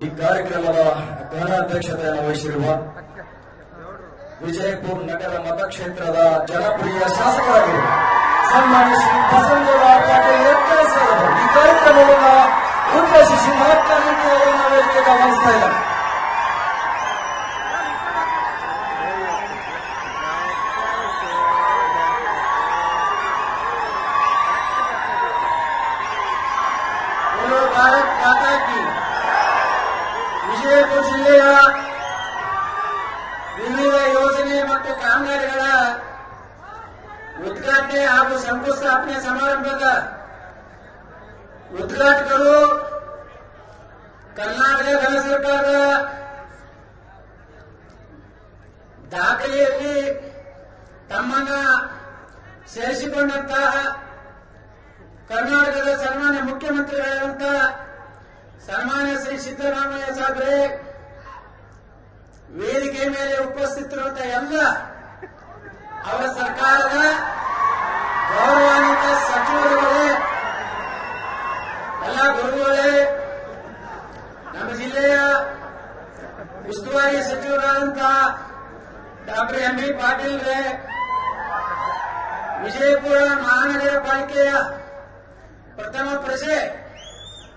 ಈ ಕಾರ್ಯಕ್ರಮದ ಗಣಾಧ್ಯಕ್ಷತೆಯನ್ನು ವಹಿಸಿರುವ ವಿಜಯಪುರ ನಗರ ಮತಕ್ಷೇತ್ರದ ಜನಪ್ರಿಯ ಶಾಸಕರಾಗಿರುವ ಸನ್ಮಾನ್ಯ ಶ್ರೀ ಬಸನಗೌಡ ಪಾಟೀಲ್ ಎಕ್ಕೆಸ್ ಅವರು ಈ ಕಾರ್ಯಕ್ರಮವನ್ನು ಉದ್ದೇಶಿಸಿ ಮಾತನಾಡಿ ಅವರನ್ನು ವೇದಿಕೆಗೆ ಆಹ್ವಾನಿಸ್ತಾ ಇದ್ದಾರೆ. ಭಾರತ್ ಮಾತಾ ಕಿ. ವಿಜಯಪುರ ಜಿಲ್ಲೆಯ ವಿವಿಧ ಯೋಜನೆ ಮತ್ತು ಕಾಮಗಾರಿಗಳ ಉದ್ಘಾಟನೆ ಹಾಗೂ ಶಂಕುಸ್ಥಾಪನೆ ಸಮಾರಂಭದ ಉದ್ಘಾಟಕರು ಕರ್ನಾಟಕ ಘನ ಸರ್ಕಾರದ ದಾಖಲೆಯಲ್ಲಿ ತಮ್ಮನ್ನ ಸೇರಿಸಿಕೊಂಡಂತಹ ಕರ್ನಾಟಕದ ಸನ್ಮಾನ್ಯ ಮುಖ್ಯಮಂತ್ರಿಗಳಾದಂತಹ ಸನ್ಮಾನ್ಯ ಶ್ರೀ ಸಿದ್ದರಾಮಯ್ಯ ಸಾಹೇಬ್ರೆ, ವೇದಿಕೆ ಮೇಲೆ ಉಪಸ್ಥಿತರಿರುವಂತಹ ಎಲ್ಲ ಅವರ ಸರ್ಕಾರದ ಗೌರವಾನ್ವಿತ ಸಚಿವರುಗಳೇ, ಎಲ್ಲ ಗುರುಗಳೇ, ನಮ್ಮ ಜಿಲ್ಲೆಯ ಉಸ್ತುವಾರಿ ಸಚಿವರಾದಂತಹ ಡಾಕ್ಟರ್ ಎಂ ಬಿ ಪಾಟೀಲ್ ರೇ, ವಿಜಯಪುರ ಮಹಾನಗರ ಪಾಲಿಕೆಯ ಪ್ರಥಮ ಪ್ರಜೆ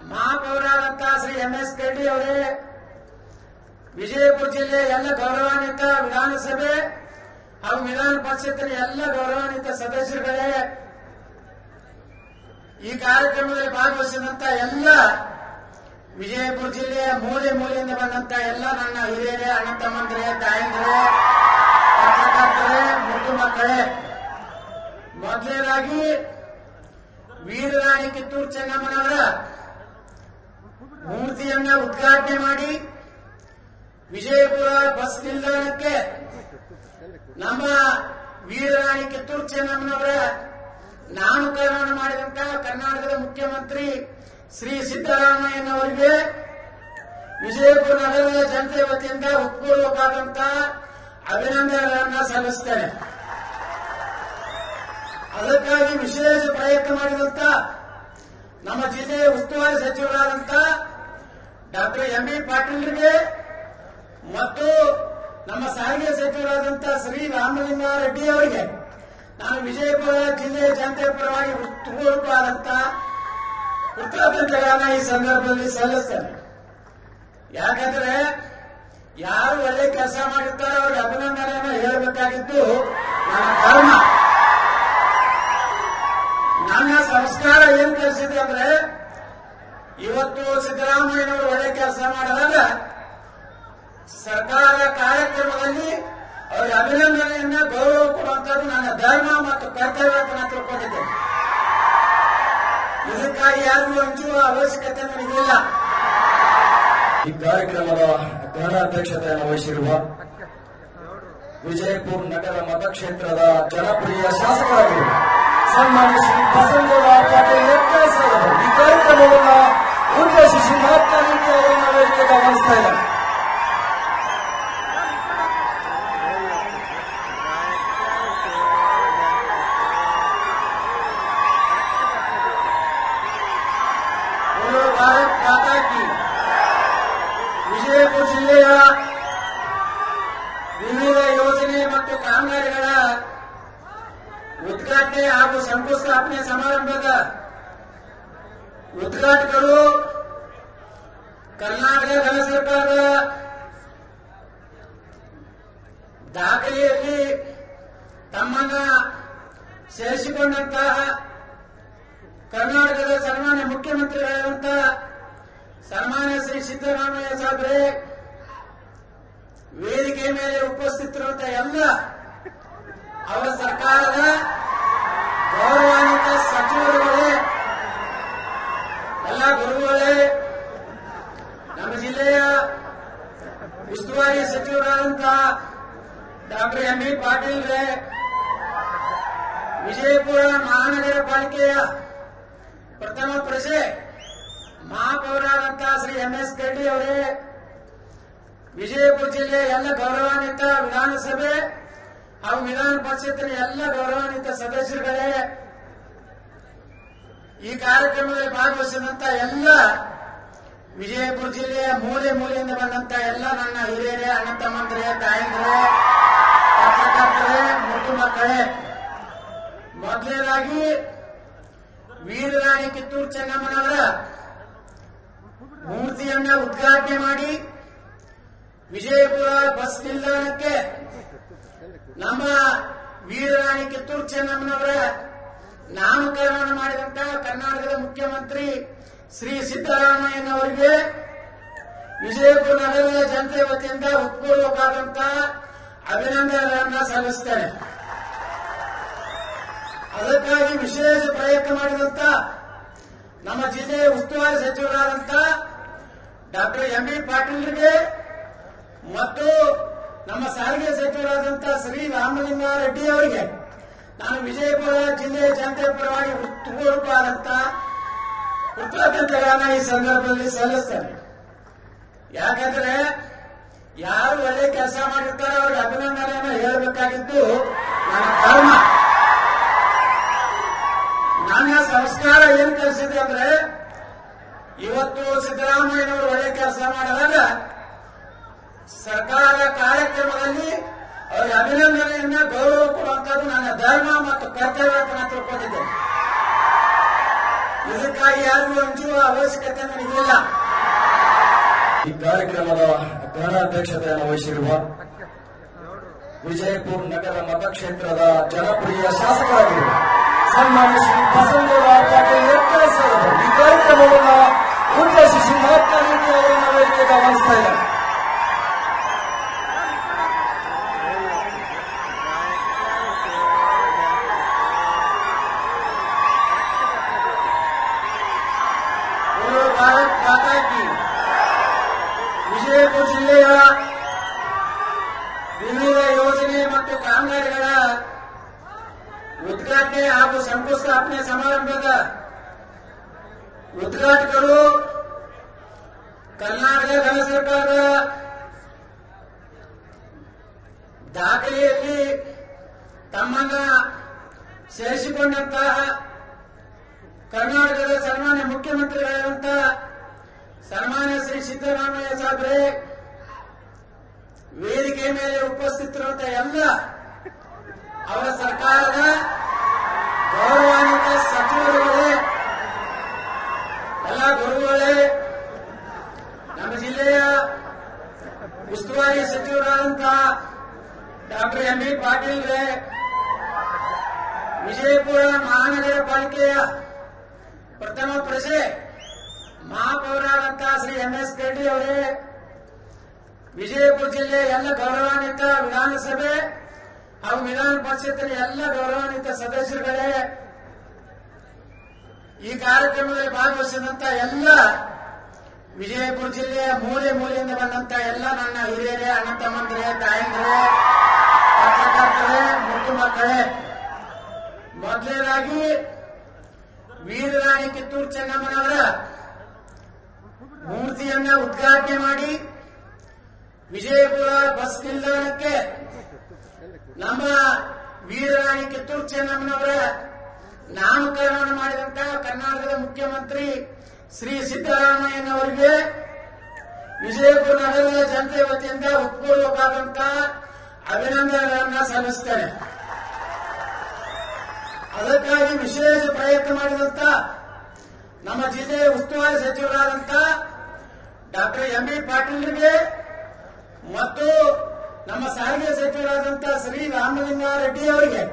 ಮಹಾಪೌರಾದಂತಹ ಶ್ರೀ ಎಂ ಎಸ್ ರೆಡ್ಡಿ ಅವರೇ, ವಿಜಯಪುರ ಜಿಲ್ಲೆಯ ಎಲ್ಲ ಗೌರವಾನ್ವಿತ ವಿಧಾನಸಭೆ ಹಾಗೂ ವಿಧಾನ ಪರಿಷತ್ತಿನ ಎಲ್ಲ ಗೌರವಾನ್ವಿತ ಸದಸ್ಯರುಗಳೇ, ಈ ಕಾರ್ಯಕ್ರಮದಲ್ಲಿ ಭಾಗವಹಿಸಿದಂತಹ ಎಲ್ಲ ವಿಜಯಪುರ ಜಿಲ್ಲೆಯ ಮೂಲೆ ಮೂಲೆಯಿಂದ ಬಂದಂತಹ ಎಲ್ಲ ನನ್ನ ಹಿರಿಯರೇ, ಅಣ್ಣ ತಮ್ಮಂದಿರೇ, ತಾಯಂದಿರೇ, ಪತ್ರಕರ್ತರೇ, ಮುದ್ದು ಮಕ್ಕಳೇ, ಮೊದಲನೇದಾಗಿ ವೀರರಾಣಿ ಕಿತ್ತೂರು ಚೆನ್ನಮ್ಮನವರ ಮೂರ್ತಿಯನ್ನ ಉದ್ಘಾಟನೆ ಮಾಡಿ ವಿಜಯಪುರ ಬಸ್ ನಿಲ್ದಾಣಕ್ಕೆ ನಮ್ಮ ವೀರರಾಣಿ ಕಿತ್ತೂರು ಚೆನ್ನಮ್ಮನವರ ನಾಮಕರಣ ಮಾಡಿದಂತಹ ಕರ್ನಾಟಕದ ಮುಖ್ಯಮಂತ್ರಿ ಶ್ರೀ ಸಿದ್ದರಾಮಯ್ಯನವರಿಗೆ ವಿಜಯಪುರ ನಗರದ ಜನತೆ ವತಿಯಿಂದ ಹೃತ್ಪೂರ್ವಕವಾದಂತಹ ಅಭಿನಂದನೆಗಳನ್ನು ಸಲ್ಲಿಸುತ್ತೇನೆ. ಅದಕ್ಕಾಗಿ ವಿಶೇಷ ಪ್ರಯತ್ನ ಮಾಡಿದಂತ ನಮ್ಮ ಜಿಲ್ಲೆಯ ಉಸ್ತುವಾರಿ ಸಚಿವರಾದಂತ ಡಾಕ್ಟರ್ ಎಂ ಬಿ ಪಾಟೀಲ್ರಿಗೆ ಮತ್ತು ನಮ್ಮ ಸಾರಿಗೆ ಸಚಿವರಾದಂತ ಶ್ರೀ ರಾಮಲಿಂಗಾರೆಡ್ಡಿ ಅವರಿಗೆ ನಾನು ವಿಜಯಪುರ ಜಿಲ್ಲೆಯ ಜನತೆ ಪರವಾಗಿ ಹೃತ್ಪೂರ್ವಕವಾದಂತಹ ಕೃತಜ್ಞತೆಗಳನ್ನು ಈ ಸಂದರ್ಭದಲ್ಲಿ ಸಲ್ಲಿಸ್ತೇನೆ. ಯಾಕಂದ್ರೆ ಯಾರು ಒಳ್ಳೆ ಕೆಲಸ ಮಾಡಿರ್ತಾರೋ ಅವರಿಗೆ ಅಭಿನಂದನೆಯನ್ನು ಹೇಳಬೇಕಾಗಿದ್ದು ನನ್ನ ಧರ್ಮ. ನನ್ನ ಸಂಸ್ಕಾರ ಏನ್ ಕಲಿಸಿದೆ ಅಂದ್ರೆ, ಇವತ್ತು ಸಿದ್ದರಾಮಯ್ಯನವರು ಒಳ್ಳೆ ಕೆಲಸ ಮಾಡಿದಾಗ ಸರ್ಕಾರದ ಕಾರ್ಯಕ್ರಮದಲ್ಲಿ ಅವರಿಗೆ ಅಭಿನಂದನೆಯನ್ನ ಗೌರವ ಕೊಡುವಂಥದ್ದು ನನ್ನ ಧರ್ಮ ಮತ್ತು ಕರ್ತವ್ಯ ಅಂತ ನಾನು ತಿಳ್ಕೊಂಡಿದ್ದೇನೆ. ಇದಕ್ಕಾಗಿ ಯಾರಿಗೂ ಹಂಚುವ ಅವಶ್ಯಕತೆ ನನಗಿಲ್ಲ. ಈ ಕಾರ್ಯಕ್ರಮದ ಗಣಾಧ್ಯಕ್ಷತೆಯನ್ನು ವಹಿಸಿರುವ ವಿಜಯಪುರ ನಗರ ಮತಕ್ಷೇತ್ರದ ಜನಪ್ರಿಯ ಶಾಸಕರಾಗಿರುವ ಸನ್ಮಾನ್ಯ ಶ್ರೀ ಬಸನಗೌಡ ಪಾಟೀಲ್ ಎಕ್ಕೆಸ್ ಅವರು ಈ ಕಾರ್ಯಕ್ರಮವನ್ನು ಉದ್ದೇಶಿಸಿ ಮಾತನಾಡಿ ಅವರನ್ನು ವೇದಿಕೆಗೆ ಆಹ್ವಾನಿಸ್ತಾ ಇದ್ದಾರೆ. ಭಾರತ್ ಮಾತಾ ಕಿ. ವಿಜಯಪುರ ಜಿಲ್ಲೆಯ ವಿವಿಧ ಯೋಜನೆ ಮತ್ತು ಕಾಮಗಾರಿಗಳ ಉದ್ಘಾಟನೆ ಹಾಗೂ ಶಂಕುಸ್ಥಾಪನೆ ಸಮಾರಂಭದ ಉದ್ಘಾಟಕರು ಕರ್ನಾಟಕ ಘನ ಸರ್ಕಾರದ ದಾಖಲೆಯಲ್ಲಿ ತಮ್ಮನ್ನ ಸೇರಿಸಿಕೊಂಡಂತಹ ಕರ್ನಾಟಕದ ಸನ್ಮಾನ್ಯ ಮುಖ್ಯಮಂತ್ರಿಗಳಾದಂತಹ ಸನ್ಮಾನ್ಯ ಶ್ರೀ ಸಿದ್ದರಾಮಯ್ಯ ಸಾಹೇಬ್ರೆ, ವೇದಿಕೆ ಮೇಲೆ ಉಪಸ್ಥಿತರಿರುವಂತಹ ಎಲ್ಲ ಅವರ ಸರ್ಕಾರದ ಗೌರವಾನ್ವಿತ ಸಚಿವರುಗಳೇ, ಎಲ್ಲ ಗುರುಗಳೇ, ನಮ್ಮ ಜಿಲ್ಲೆಯ ಉಸ್ತುವಾರಿ ಸಚಿವರಾದಂತಹ ಡಾಕ್ಟರ್ ಎಂ ಬಿ ಪಾಟೀಲ್ ರೇ, ವಿಜಯಪುರ ಮಹಾನಗರ ಪಾಲಿಕೆಯ ಪ್ರಥಮ ಪ್ರಜೆ ಮಹಾಪೌರಾದಂತಹ ಶ್ರೀ ಎಂ ಎಸ್ ರೆಡ್ಡಿ ಅವರೇ, ವಿಜಯಪುರ ಜಿಲ್ಲೆಯ ಎಲ್ಲ ಗೌರವಾನ್ವಿತ ವಿಧಾನಸಭೆ ಹಾಗೂ ವಿಧಾನ ಪರಿಷತ್ತಿನ ಎಲ್ಲ ಗೌರವಾನ್ವಿತ ಸದಸ್ಯರುಗಳೇ, ಈ ಕಾರ್ಯಕ್ರಮದಲ್ಲಿ ಭಾಗವಹಿಸಿದಂತಹ ಎಲ್ಲ ವಿಜಯಪುರ ಜಿಲ್ಲೆಯ ಮೂಲೆ ಮೂಲೆಯಿಂದ ಬಂದಂತ ಎಲ್ಲ ನನ್ನ ಹಿರಿಯರೇ, ಅಣ್ಣ ತಮ್ಮಂದ್ರೆ, ತಾಯಂದ್ರೆ, ಪತ್ರಕರ್ತರೇ, ಮುದ್ದು ಮಕ್ಕಳೇ, ಮೊದಲನೇದಾಗಿ ವೀರರಾಣಿ ಕಿತ್ತೂರು ಚೆನ್ನಮ್ಮನವರ ಮೂರ್ತಿಯನ್ನ ಉದ್ಘಾಟನೆ ಮಾಡಿ ವಿಜಯಪುರ ಬಸ್ ನಿಲ್ದಾಣಕ್ಕೆ ನಮ್ಮ ವೀರರಾಣಿ ಕಿತ್ತೂರು ಚೆನ್ನಮ್ಮನವರ ನಾಮಕರಣ ಮಾಡಿದಂತ ಕರ್ನಾಟಕದ ಮುಖ್ಯಮಂತ್ರಿ ಶ್ರೀ ಸಿದ್ದರಾಮಯ್ಯನವರಿಗೆ ವಿಜಯಪುರ ನಗರದ ಜನತೆ ವತಿಯಿಂದ ಹೃತ್ಪೂರ್ವಕವಾದಂತಹ ಅಭಿನಂದನೆಗಳನ್ನ ಸಲ್ಲಿಸುತ್ತೇನೆ. ಅದಕ್ಕಾಗಿ ವಿಶೇಷ ಪ್ರಯತ್ನ ಮಾಡಿದಂತ ನಮ್ಮ ಜಿಲ್ಲೆಯ ಉಸ್ತುವಾರಿ ಸಚಿವರಾದಂತ ಡಾಕ್ಟರ್ ಎಂ.ಬಿ. ಪಾಟೀಲ್ರಿಗೆ ಮತ್ತು ನಮ್ಮ ಸಾರಿಗೆ ಸಚಿವರಾದಂತ ಶ್ರೀ ರಾಮಲಿಂಗಾರೆಡ್ಡಿ ಅವರಿಗೆ ನಾನು ವಿಜಯಪುರ ಜಿಲ್ಲೆಯ ಜನತೆ ಪರವಾಗಿ ಹೃತ್ಪೂರ್ವಕವಾದಂತ ಕೃತಜ್ಞತೆಗಳನ್ನ ಈ ಸಂದರ್ಭದಲ್ಲಿ ಸಲ್ಲಿಸ್ತೇನೆ. ಯಾಕಂದ್ರೆ ಯಾರು ಒಳ್ಳೆ ಕೆಲಸ ಮಾಡಿರ್ತಾರೋ ಅವ್ರಿಗೆ ಅಭಿನಂದನೆಯನ್ನು ಹೇಳಬೇಕಾಗಿದ್ದು ನನ್ನ ಧರ್ಮ. ನನ್ನ ಸಂಸ್ಕಾರ ಏನ್ ಕಲಿಸಿದೆ ಅಂದ್ರೆ, ಇವತ್ತು ಸಿದ್ದರಾಮಯ್ಯನವರು ಒಳ್ಳೆ ಕೆಲಸ ಮಾಡಿದಾಗ ಸರ್ಕಾರ ಕಾರ್ಯಕ್ರಮದಲ್ಲಿ ಅವರಿಗೆ ಅಭಿನಂದನೆಯನ್ನ ಗೌರವ ಕೊಡುವಂತದ್ದು ನನ್ನ ಧರ್ಮ ಮತ್ತು ಕರ್ತವ್ಯ ಅಂತ ನಾನು ತಿಳ್ಕೊಂಡಿದ್ದೇನೆ. ಇದಕ್ಕಾಗಿ ಯಾರಿಗೂ ಹಂಚುವ ಅವಶ್ಯಕತೆ ನನಗಿಲ್ಲ. ಈ ಕಾರ್ಯಕ್ರಮದ ಗಣಾಧ್ಯಕ್ಷತೆಯನ್ನು ವಹಿಸಿರುವ ವಿಜಯಪುರ ನಗರ ಮತಕ್ಷೇತ್ರದ ಜನಪ್ರಿಯ ಶಾಸಕರಾಗಿರುವ ಸನ್ಮಾನ್ಯ ಶ್ರೀ ಬಸನಗೌಡ ಪಾಟೀಲ್ ಯತ್ನಾಳ್ ಅವರು ಈ ಕಾರ್ಯಕ್ರಮವನ್ನು ಉದ್ದೇಶಿಸಿ ಮಾತನಾಡಿ ಅವರನ್ನು ವೇದಿಕೆಗೆ ಆಹ್ವಾನಿಸ್ತಾ ಇದ್ದಾರೆ. ಭಾರತ್ ಮಾತಾ ಕಿ. ವಿಜಯಪುರ ಜಿಲ್ಲೆಯ ವಿವಿಧ ಯೋಜನೆ ಮತ್ತು ಕಾಮಗಾರಿಗಳ ಉದ್ಘಾಟನೆ ಹಾಗೂ ಶಂಕುಸ್ಥಾಪನೆ ಸಮಾರಂಭದ ಉದ್ಘಾಟಕರು ಕರ್ನಾಟಕ ಘನ ಸರ್ಕಾರದ ದಾಖಲೆಯಲ್ಲಿ ತಮ್ಮನ್ನ ಸೇರಿಸಿಕೊಂಡಂತಹ ಕರ್ನಾಟಕದ ಸನ್ಮಾನ್ಯ ಮುಖ್ಯಮಂತ್ರಿಗಳಾದಂತಹ ಸನ್ಮಾನ್ಯ ಶ್ರೀ ಸಿದ್ದರಾಮಯ್ಯ ಸಾಹೇಬ್ರೆ, ವೇದಿಕೆ ಮೇಲೆ ಉಪಸ್ಥಿತರಿರುವಂತಹ ಎಲ್ಲ ಅವರ ಸರ್ಕಾರದ ಗೌರವಾನ್ವಿತ ಸಚಿವರುಗಳೇ, ಎಲ್ಲ ಗುರುಗಳೇ, ನಮ್ಮ ಜಿಲ್ಲೆಯ ಉಸ್ತುವಾರಿ ಸಚಿವರಾದಂತಹ ಡಾಕ್ಟರ್ ಎಂ.ಬಿ. ಪಾಟೀಲ್ರೇ, ವಿಜಯಪುರ ಮಹಾನಗರ ಪಾಲಿಕೆಯ ಪ್ರಥಮ ಪ್ರಜೆ ಮಹಾಪೌರಾದಂತಹ ಶ್ರೀ ಎಂ.ಎಸ್. ರೆಡ್ಡಿ ಅವರೇ, ವಿಜಯಪುರ ಜಿಲ್ಲೆಯ ಎಲ್ಲ ಗೌರವಾನ್ವಿತ ವಿಧಾನಸಭೆ ಹಾಗೂ ವಿಧಾನ ಪರಿಷತ್ತಿನ ಎಲ್ಲ ಗೌರವಾನ್ವಿತ ಸದಸ್ಯರುಗಳೇ, ಈ ಕಾರ್ಯಕ್ರಮದಲ್ಲಿ ಭಾಗವಹಿಸಿದಂತ ಎಲ್ಲ ವಿಜಯಪುರ ಜಿಲ್ಲೆಯ ಮೂಲೆ ಮೂಲೆಯಿಂದ ಬಂದಂತ ಎಲ್ಲ ನನ್ನ ಹಿರಿಯರೇ, ಅಣ್ಣ ತಮ್ಮಂದ್ರೆ, ತಾಯಂದ್ರೆ, ಪತ್ರಕರ್ತರೇ, ಮುದ್ದು ಮಕ್ಕಳೇ, ಮೊದಲನೇದಾಗಿ ವೀರರಾಣಿ ಕಿತ್ತೂರು ಚೆನ್ನಮ್ಮನವರ ಮೂರ್ತಿಯನ್ನ ಉದ್ಘಾಟನೆ ಮಾಡಿ ವಿಜಯಪುರ ಬಸ್ ನಿಲ್ದಾಣಕ್ಕೆ ನಮ್ಮ ವೀರರಾಣಿ ಕಿತ್ತೂರು ಚೆನ್ನಮ್ಮನವರ ನಾಮಕರಣ ಮಾಡಿದಂತ ಕರ್ನಾಟಕದ ಮುಖ್ಯಮಂತ್ರಿ ಶ್ರೀ ಸಿದ್ದರಾಮಯ್ಯನವರಿಗೆ ವಿಜಯಪುರ ನಗರದ ಜನತೆ ವತಿಯಿಂದ ಹೃತ್ಪೂರ್ವಕವಾದಂತಹ ಅಭಿನಂದನೆಗಳನ್ನ ಸಲ್ಲಿಸುತ್ತೇನೆ. ಅದಕ್ಕಾಗಿ ವಿಶೇಷ ಪ್ರಯತ್ನ ಮಾಡಿದಂತ ನಮ್ಮ ಜಿಲ್ಲೆಯ ಉಸ್ತುವಾರಿ ಸಚಿವರಾದಂತ ಡಾಕ್ಟರ್ ಎಂ.ಬಿ. ಪಾಟೀಲ್ರಿಗೆ ಮತ್ತು ನಮ್ಮ ಸಾರಿಗೆ ಸಚಿವರಾದಂತ ಶ್ರೀ ರಾಮಲಿಂಗಾರೆಡ್ಡಿ ಅವರಿಗೆ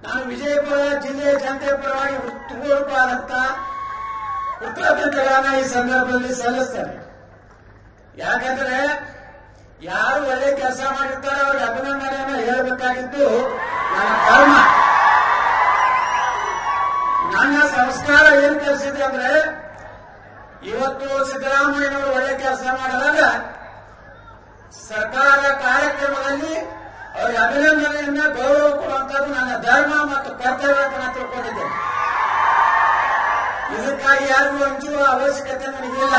ನಾನು ವಿಜಯಪುರ ಜಿಲ್ಲೆಯ ಜನತೆ ಪರವಾಗಿ ಹೃತ್ಪೂರ್ವಕವಾದಂತಹ ಕೃತಜ್ಞತೆಗಳನ್ನ ಈ ಸಂದರ್ಭದಲ್ಲಿ ಸಲ್ಲಿಸ್ತೇನೆ. ಯಾಕಂದ್ರೆ ಯಾರು ಒಳ್ಳೆ ಕೆಲಸ ಮಾಡಿರ್ತಾರೋ ಅವ್ರಿಗೆ ಅಭಿನಂದನೆಯನ್ನು ಹೇಳಬೇಕಾಗಿದ್ದು ನನ್ನ ಧರ್ಮ. ನನ್ನ ಸಂಸ್ಕಾರ ಏನ್ ಕಲಿಸಿದೆ ಅಂದ್ರೆ, ಇವತ್ತು ಸಿದ್ದರಾಮಯ್ಯನವರು ಒಳ್ಳೆ ಕೆಲಸ ಮಾಡಿದಾಗ ಸರ್ಕಾರ ಕಾರ್ಯಕ್ರಮದಲ್ಲಿ ಅವರಿಗೆ ಅಭಿನಂದನೆಯನ್ನ ಗೌರವ ಕೊಡುವಂತದ್ದು ನನ್ನ ಧರ್ಮ ಮತ್ತು ಕರ್ತವ್ಯ ಅಂತ ನಾನು ತಿಳ್ಕೊಂಡಿದ್ದೇನೆ. ಇದಕ್ಕಾಗಿ ಯಾರಿಗೂ ಹಂಚುವ ಅವಶ್ಯಕತೆ ನನಗಿಲ್ಲ.